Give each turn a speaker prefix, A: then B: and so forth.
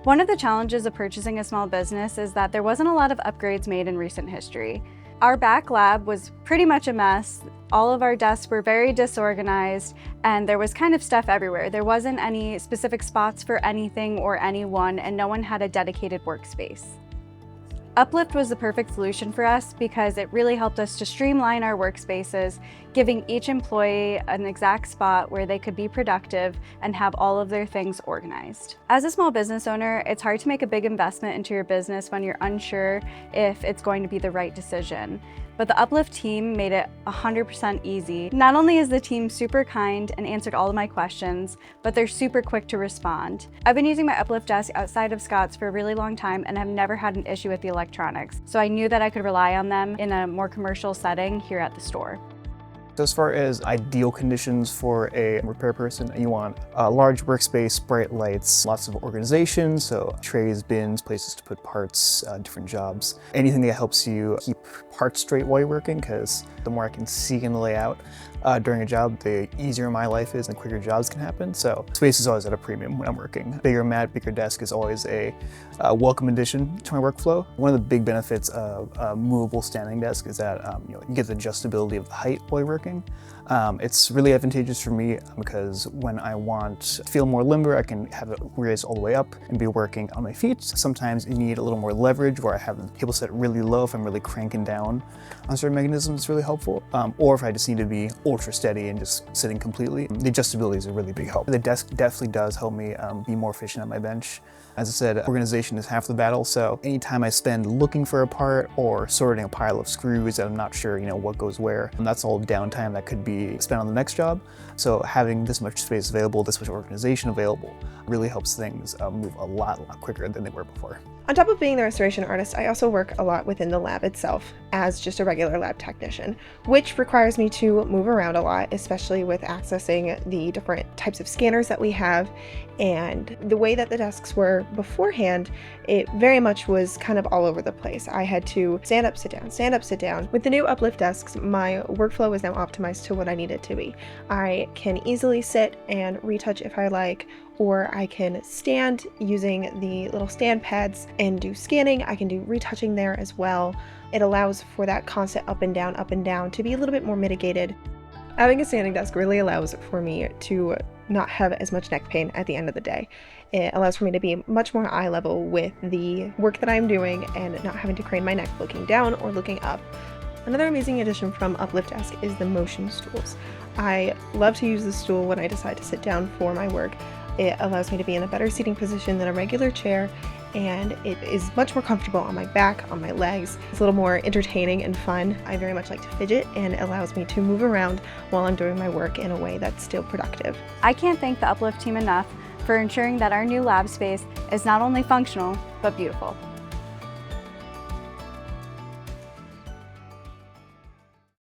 A: One of the challenges of purchasing a small business is that there wasn't a lot of upgrades made in recent history. Our back lab was pretty much a mess. All of our desks were very disorganized and there was kind of stuff everywhere. There wasn't any specific spots for anything or anyone, and no one had a dedicated workspace. UPLIFT was the perfect solution for us because it really helped us to streamline our workspaces, giving each employee an exact spot where they could be productive and have all of their things organized. As a small business owner, it's hard to make a big investment into your business when you're unsure if it's going to be the right decision. But the UPLIFT team made it 100% easy. Not only is the team super kind and answered all of my questions, but they're super quick to respond. I've been using my UPLIFT desk outside of Scott's for a really long time and have never had an issue with the electronics. So I knew that I could rely on them in a more commercial setting here at the store.
B: So as far as ideal conditions for a repair person, you want a large workspace, bright lights, lots of organization, so trays, bins, places to put parts, different jobs. Anything that helps you keep parts straight while you're working, because the more I can see in the layout during a job, the easier my life is and quicker jobs can happen. So space is always at a premium when I'm working. Bigger mat, bigger desk is always a welcome addition to my workflow. One of the big benefits of a movable standing desk is that you get the adjustability of the height while you're working. It's really advantageous for me because when I want to feel more limber, I can have it raised all the way up and be working on my feet. Sometimes you need a little more leverage where I have the table set really low if I'm really cranking down on certain mechanisms. It's really helpful. Or if I just need to be ultra steady and just sitting completely, the adjustability is a really big help. The desk definitely does help me be more efficient at my bench. As I said, organization is half the battle, so anytime I spend looking for a part or sorting a pile of screws that I'm not sure, what goes where, that's all downtime that could be spent on the next job. So having this much space available, this much organization available, really helps things move a lot quicker than they were before.
C: On top of being the restoration artist, I also work a lot within the lab itself as just a regular lab technician, which requires me to move around a lot, especially with accessing the different types of scanners that we have. And the way that the desks were beforehand, it very much was kind of all over the place. I had to stand up, sit down, stand up, sit down. With the new UPLIFT desks, my workflow is now optimized to what I need it to be. I can easily sit and retouch if I like, or I can stand using the little stand pads and do scanning. I can do retouching there as well. It allows for that constant up and down to be a little bit more mitigated. Having a standing desk really allows for me to not have as much neck pain at the end of the day. It allows for me to be much more eye level with the work that I'm doing and not having to crane my neck looking down or looking up. Another amazing addition from UPLIFT Desk is the motion stools. I love to use the stool when I decide to sit down for my work. It allows me to be in a better seating position than a regular chair, and it is much more comfortable on my back, on my legs. It's a little more entertaining and fun. I very much like to fidget, and it allows me to move around while I'm doing my work in a way that's still productive.
A: I can't thank the UPLIFT team enough for ensuring that our new lab space is not only functional, but beautiful.